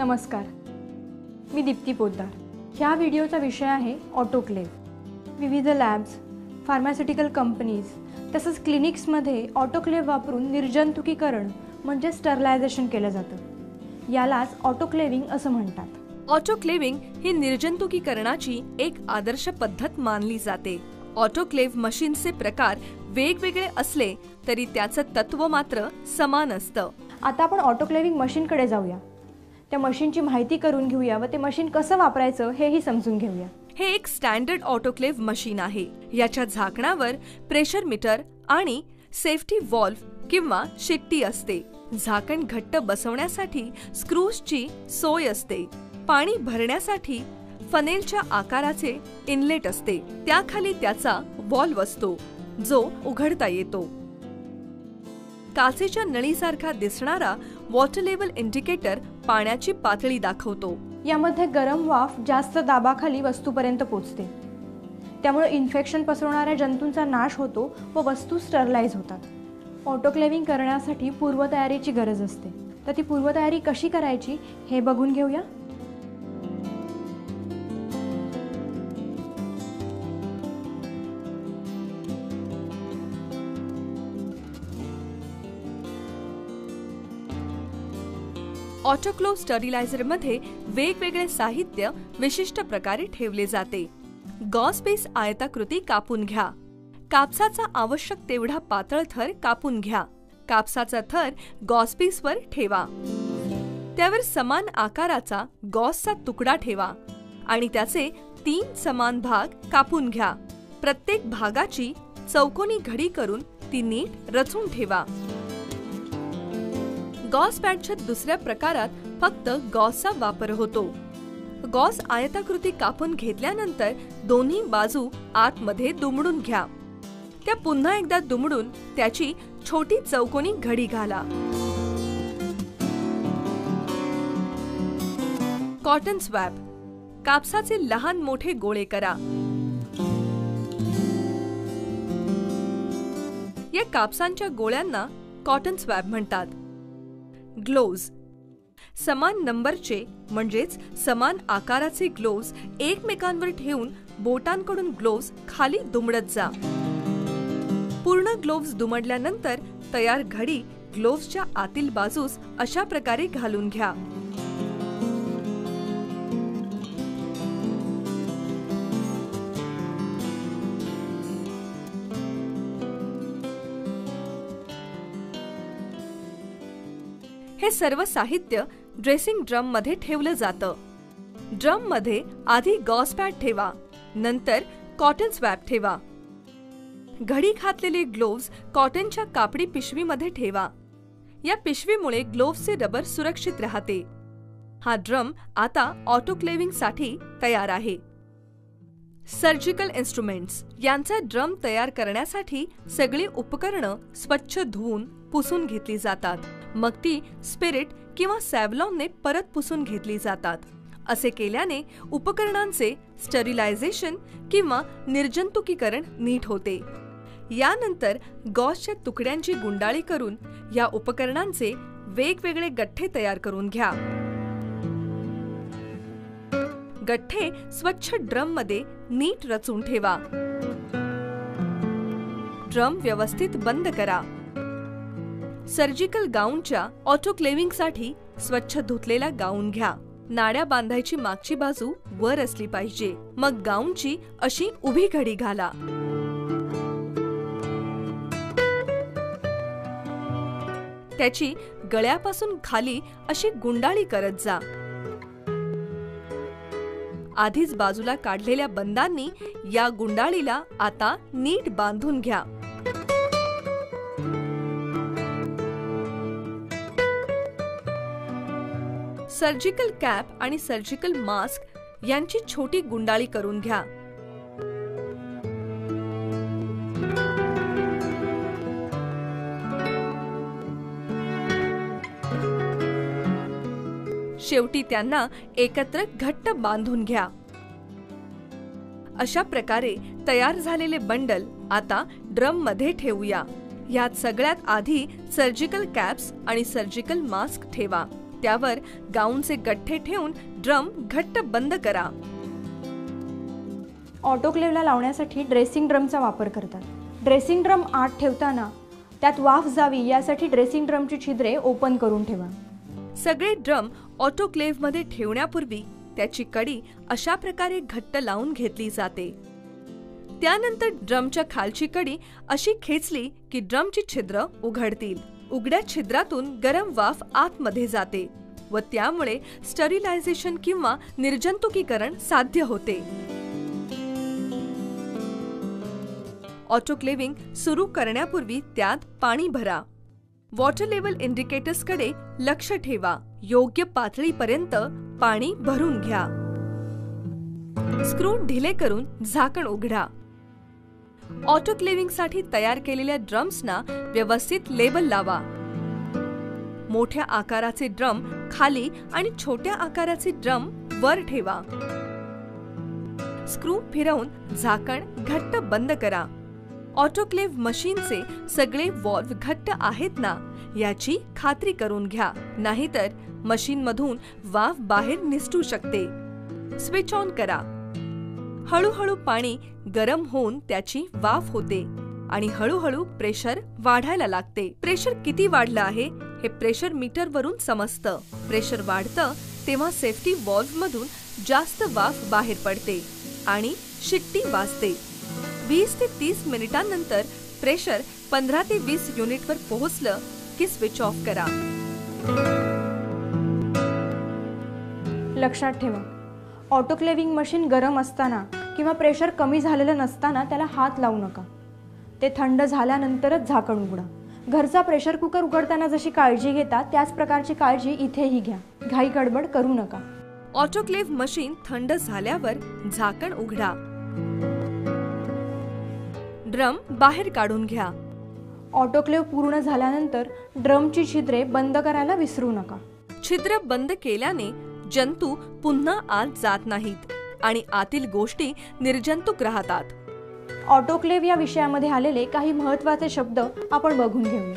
नमस्कार, मी दीप्ती पोद्दार। ह्या व्हिडिओचा विषय आहे ऑटोक्लेव्ह। विविध लॅब्स, फार्मास्युटिकल कंपनीज तसंच क्लिनिक्समध्ये ऑटोक्लेव्ह वापरून निर्जंतुकीकरण म्हणजे स्टरलायझेशन केलं जातं। यालाच ऑटोक्लेविंग असं म्हणतात। ऑटोक्लेविंग ही निर्जंतुकीकरणाची एक आदर्श पद्धत मानली जाते। ऑटोक्लेव्ह मशीनचे प्रकार वेगवेगळे असले तरी त्याचं तत्व मात्र समान असतं। आता आपण ऑटोक्लेविंग मशीनकडे जाऊया। त्या मशीनची माहिती करून घेऊया व ते मशीन कसं वापरायचं हेही समजून घेऊया। हे एक स्टँडर्ड ऑटोक्लेव्ह मशीन आहे। याच्या झाकणावर प्रेशर मीटर आणि सेफ्टी व्हॉल्व्ह किंवा शिट्टी असते। झाकण घट्ट बसवण्यासाठी स्क्रूजची सोय असते। पाणी भरण्यासाठी फनेलच्या आकाराचे इनलेट असते। त्याखाली त्याचा व्हॉल्व्ह असतो जो उघडता येतो। काचेच्या नळीसारखा दिसणारा वॉटर लेवल इंडिकेटर पाण्याची पातळी दाखवतो। यामध्ये गरम वाफ जास्त दाबाखाली वस्तूपर्यंत पोहोचते, त्यामुळे इन्फेक्शन पसरवणाऱ्या जंतूंचा नाश होतो व वस्तू स्टरलाइज होतात। ऑटोक्लेविंग करण्यासाठी पूर्वतयारीची गरज असते, तर ती पूर्वतयारी कशी करायची हे बघून घेऊया। ऑटोक्लेव्ह स्टरिलायझरमध्ये वेगवेगळे साहित्य विशिष्ट प्रकारे ठेवले जाते। गॉस बेस आयताकृती कापून घ्या। कापसाचा आवश्यक तेवढा पातळ थर कापून घ्या। कापसाचा थर गॉस बेसवर ठेवा। त्यावर समान आकाराचा गॉसचा तुकडा ठेवा आणि त्याचे 3 समान भाग कापून घ्या। प्रत्येक भागाची चौकोनी घडी करून ती नीट रचून ठेवा। गॉस पॅडच्या दुसऱ्या प्रकारात फक्त गॉसचा वापर होतो। गॉस आयताकृती कापून घेतल्यानंतर दोन्ही बाजू आतमध्ये दुमडून घ्या। त्या पुन्हा एकदा दुमडून त्याची छोटी चौकोनी घडी घाला। कॉटन स्वॅब, कापसाचे लहान मोठे गोळे करा। या कापसांच्या गोळ्यांना कॉटन स्वॅब म्हणतात। ग्लोव्ज, समान नंबरचे म्हणजेच समान आकाराचे ग्लोव्ज एकमेकांवर ठेवून बोटांकडून ग्लोव्ज खाली दुमडत जा। पूर्ण ग्लोव्ज दुमडल्यानंतर तयार घडी ग्लोव्जच्या आतील बाजूस अशा प्रकारे घालून घ्या। हे सर्व साहित्य ड्रेसिंग ड्रम मध्ये ठेवलं जातं। ड्रम मध्ये आधी गॉस पॅड ठेवा, नंतर कॉटन स्वॅब ठेवा। घडी घातलेले ग्लोव्ज कॉटनच्या कापडी पिशवीमध्ये ठेवा। या पिशवीमुळे ग्लोव्जचे रबर सुरक्षित राहते। हा ड्रम आता ऑटोक्लेविंग साठी तयार आहे। सर्जिकल इन्स्ट्रुमेंट्स, यांचा ड्रम तयार करण्यासाठी सगळी उपकरणं स्वच्छ धुवून पुसून घेतली जातात। मग ती स्पिरिट किंवा सॅव्लॉनने परत पुसून घेतली जातात। असे केल्याने उपकरणांचे स्टरिलायझेशन किंवा निर्जंतुकीकरण नीट होते। यानंतर गॉसच्या तुकड्यांची गुंडाळी करून या उपकरणांचे वेगवेगळे गठ्ठे तयार करून घ्या। गठ्ठे स्वच्छ ड्रममध्ये नीट रचून ठेवा। ड्रम व्यवस्थित बंद करा। सर्जिकल गाऊनच्या ऑटोक्लेविंगसाठी स्वच्छ धुतलेला गाऊन घ्या। नाड्या बांधायची मागची बाजू वर असली पाहिजे। मग गाऊनची अशी उभी घडी घाला। त्याची गळ्यापासून खाली अशी गुंडाळी करत जा। आधीच बाजूला काढलेल्या बंदांनी या गुंडाळीला आता नीट बांधून घ्या। सर्जिकल कॅप आणि सर्जिकल मास्क यांची छोटी गुंडाळी करून घ्या। शेवटी त्यांना एकत्र घट्ट बांधून घ्या। अशा प्रकारे तयार झालेले बंडल आता ड्रम मध्ये ठेवूया। यात सगळ्यात आधी सर्जिकल कॅप्स आणि सर्जिकल मास्क ठेवा। त्यावर गाऊनचे गठ्ठे ठेवून ड्रम घट्ट बंद करा. ऑटोक्लेव्हला लावण्यासाठी ड्रेसिंग ड्रमचा वापर करतात. ड्रेसिंग ड्रम आत ठेवताना त्यात वाफ जावी यासाठी ड्रेसिंग ड्रमची छिद्रे ओपन करून ठेवा. सगळे ड्रम ऑटोक्लेव्हमध्ये ठेवण्यापूर्वी त्याची कडी अशा प्रकारे घट्ट लावून घेतली जाते. त्यानंतर ड्रमच्या खालची कडी अशी खेचली की ड्रमची छिद्र उघडतील. उघड्या छिद्रातून गरम वाफ आतमध्ये जाते व त्यामुळे स्टरिलायझेशन किंवा निर्जंतुकीकरण साध्य होते. ऑटोक्लेव्हिंग सुरू करण्यापूर्वी त्यात पाणी भरा. वॉटर लेव्हल इंडिकेटर्सकडे लक्ष ठेवा. योग्य पातळीपर्यंत पाणी भरून घ्या. स्क्रू ढिले करून झाकण उघडा. ऑटोक्लेव्हिंगसाठी तयार केलेल्या ड्रम्सना व्यवस्थित लेबल लावा. मोठ्या आकाराचे ड्रम खाली आणि छोट्या आकाराचे ड्रम वर ठेवा. स्क्रू फिरवून झाकण घट्ट बंद करा. ऑटोक्लेव्ह मशीनचे सगळे व्हॉल्व्ह घट्ट आहेत ना याची खात्री करून घ्या, नाहीतर मशीनमधून वाफ बाहेर निसटू शकते. स्विच ऑन करा. हळूहळू पाणी गरम होऊन त्याची वाफ होते आणि हळूहळू प्रेशर वाढायला लागते. प्रेशर किती वाढलं आहे हे प्रेशर मीटरवरून समजतं. प्रेशर वाढतं तेव्हा सेफ्टी व्हॉल्व्हमधून जास्त वाफ बाहेर पडते आणि शिट्टी वाजते. 20 ते 30 मिनिटांनंतर प्रेशर 15 ते 20 युनिटवर पोहोचलं की स्विच ऑफ करा. लक्षात ठेवा, ऑटोक्लेव्हिंग मशीन गरम असताना किंवा प्रेशर कमी झालेलं नसताना त्याला हात लावू नका. ते थंड झाल्यानंतरच झाकण उघडा. घरचा प्रेशर कुकर उघडताना जशी काळजी घेता त्याच प्रकारची काळजी इथेही घ्या. घाई गडबड करू नका. ऑटोक्लेव्ह मशीन थंड झाल्यावर झाकण उघडा. ड्रम बाहेर काढून घ्या. ऑटोक्लेव्ह पूर्ण झाल्यानंतर ड्रमची छिद्रे बंद करायला विसरू नका. छिद्र बंद केल्याने जंतू पुन्हा आत जात नाहीत आणि आतील गोष्टी निर्जंतुक राहतात. ऑटोक्लेव्ह या विषयामध्ये आलेले काही महत्त्वाचे शब्द आपण बघून घेऊया.